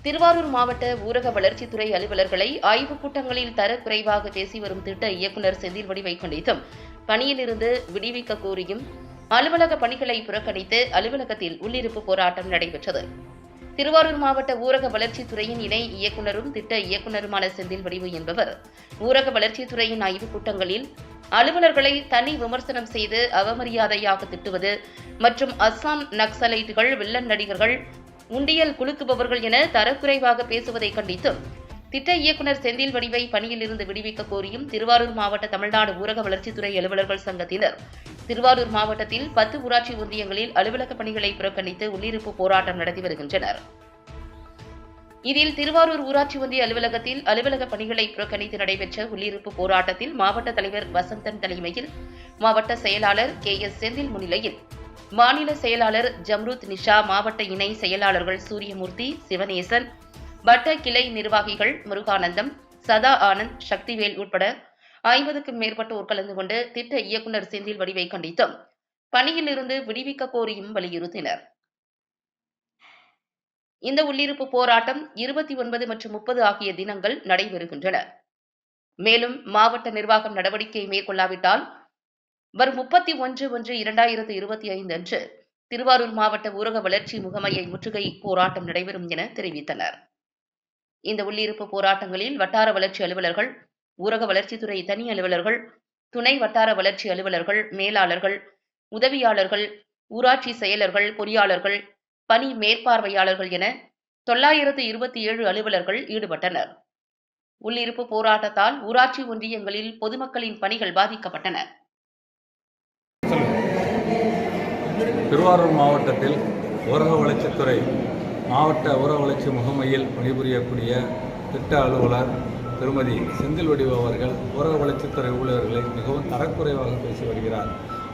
திருவாரூர் மாவட்ட ஊரக வளர்ச்சித்துறை அலுவலர்களை ஆய்வுக் கூட்டங்களில் தரக்குறைவாக பேசி வரும் திட்ட இயக்குநர் செந்தில் வடிவை கண்டித்தும் பணியிலிருந்து விடுவிக்க கோரியும் அலுவலக பணிகளை புறக்கணித்து அலுவலகத்தில் உள்ளிருப்பு போராட்டம் நடைபெற்றது. திருவாரூர் மாவட்ட ஊரக வளர்ச்சித்துறையின் இணை இயக்குநரும் திட்ட இயக்குநருமான செந்தில் வடிவு என்பவர் ஊரக வளர்ச்சித்துறையின் ஆய்வுக் கூட்டங்களில் அலுவலர்களை தனி விமர்சனம் செய்து அவமரியாதையாக திட்டுவது மற்றும் அஸ்ஸாம் நக்சலைட்டுகள், வில்லன் நடிகர்கள், உண்டியல் குலுக்குபவர்கள் என தரக்குறைவாக பேசுவதை கண்டித்தும் திட்ட இயக்குநர் செந்தில் வடிவை பணியிலிருந்து விடுவிக்க கோரியும் திருவாரூர் மாவட்ட தமிழ்நாடு ஊரக வளர்ச்சித்துறை அலுவலர்கள் சங்கத்தினர் திருவாரூர் மாவட்டத்தில் 10 ஊராட்சி ஒன்றியங்களில் அலுவலக பணிகளை புறக்கணித்து உள்ளிருப்பு போராட்டம் நடத்தி வருகின்றனர். இதில் திருவாரூர் ஊராட்சி ஒன்றிய அலுவலகத்தில் அலுவலக பணிகளை புறக்கணித்து நடைபெற்ற உள்ளிருப்பு போராட்டத்தில் மாவட்ட தலைவர் வசந்தன் தலைமையில் மாவட்ட செயலாளர் KS செந்தில் முன்னிலையில் மாநில செயலாளர் ஜம்ருத் நிஷா, மாவட்ட இணை செயலாளர்கள் சூரியமூர்த்தி, சிவனேசன், வட்ட கிளை நிர்வாகிகள் முருகானந்தம், சதா ஆனந்த், சக்திவேல் உட்பட 50க்கும் மேற்பட்டோர் கலந்து கொண்டு திட்ட இயக்குநர் செந்தில் வடிவை கண்டித்தும் பணியிலிருந்து விடுவிக்க கோரியும் வலியுறுத்தினர். இந்த உள்ளிருப்பு போராட்டம் 29 மற்றும் 30 ஆகிய தினங்கள் நடைபெறுகின்றன. மேலும் மாவட்ட நிர்வாகம் நடவடிக்கை மேற்கொள்ளாவிட்டால் வரும் 31/1/2025 அன்று திருவாரூர் மாவட்ட ஊரக வளர்ச்சி முகமையை முற்றுகை போராட்டம் நடைபெறும் என தெரிவித்தனர். இந்த உள்ளிருப்பு போராட்டங்களில் வட்டார வளர்ச்சி அலுவலர்கள், ஊரக வளர்ச்சித்துறை தனி அலுவலர்கள், துணை வட்டார வளர்ச்சி அலுவலர்கள், மேலாளர்கள், உதவியாளர்கள், ஊராட்சி செயலர்கள், பொறியாளர்கள், பணி மேற்பார்வையாளர்கள் என 927 அலுவலர்கள் ஈடுபட்டனர். உள்ளிருப்பு போராட்டத்தால் ஊராட்சி ஒன்றியங்களில் பொதுமக்களின் பணிகள் பாதிக்கப்பட்டன. திருவாரூர் மாவட்டத்தில் ஊரக வளர்ச்சித்துறை மாவட்ட ஊரக வளர்ச்சி முகமையில் பணிபுரியக்கூடிய திட்ட அலுவலர் திருமதி செந்தில் வடிவு அவர்கள் ஊரக வளர்ச்சித்துறை ஊழியர்களை மிகவும் தரக்குறைவாக பேசி வருகிறார்.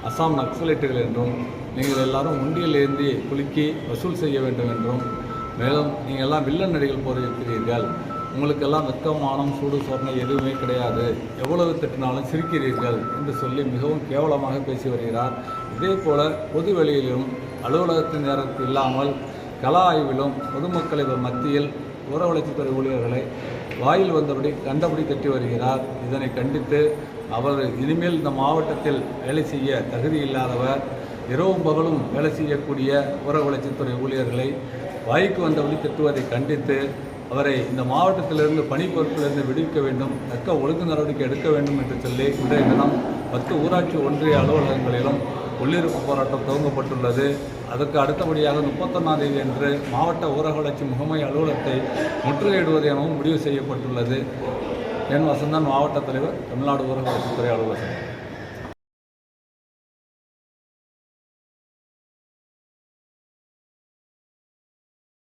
அஸ்ஸாம் நக்சலைட்டுகள் என்றும், நீங்கள் எல்லாரும் உண்டியில் ஏந்தி குலுக்கி வசூல் செய்ய வேண்டும் என்றும், மேலும் நீங்கள் எல்லாம் வில்லன் நடிகள் போல இருக்கிறீர்கள், உங்களுக்கெல்லாம் வெட்கம், மானம், சூடு, சோர்ணை எதுவுமே கிடையாது, எவ்வளவு திட்டினாலும் சிரிக்கிறீர்கள் என்று சொல்லி மிகவும் கேவலமாக பேசி வருகிறார். இதே போல பொது வெளியிலும் அலுவலகத்தின் நேரத்தில் இல்லாமல் கள ஆய்விலும் பொதுமக்களை மத்தியில் ஊரக வளர்ச்சித்துறை ஊழியர்களை வாயில் வந்தபடி கண்டபடி தட்டி வருகிறார். இதனை கண்டித்து அவர் இனிமேல் இந்த மாவட்டத்தில் வேலை செய்ய தகுதி இல்லாதவர், இரவும் பகலும் வேலை செய்யக்கூடிய ஊரக வளர்ச்சித்துறை ஊழியர்களை வாய்க்கு வந்தபடி திட்டுவதை கண்டித்து அவரை இந்த மாவட்டத்திலிருந்து பணி பொறுப்பிலிருந்து விடுவிக்க வேண்டும், தக்க ஒழுங்கு நடவடிக்கை எடுக்க வேண்டும் என்று சொல்லி இன்றைய தினம் 10 ஊராட்சி ஒன்றிய அலுவலகங்களிலும் உள்ளிருப்பு போராட்டம் துவங்கப்பட்டுள்ளது. அதற்கு அடுத்தபடியாக 31ஆம் தேதி அன்று மாவட்ட ஊரக வளர்ச்சி முகமை அலுவலகத்தை முற்றுகையிடுவது எனவும் முடிவு செய்யப்பட்டுள்ளது. என் வசந்தன், மாவட்ட தலைவர், தமிழ்நாடு ஊரக வளர்ச்சித்துறை அலுவலகம்.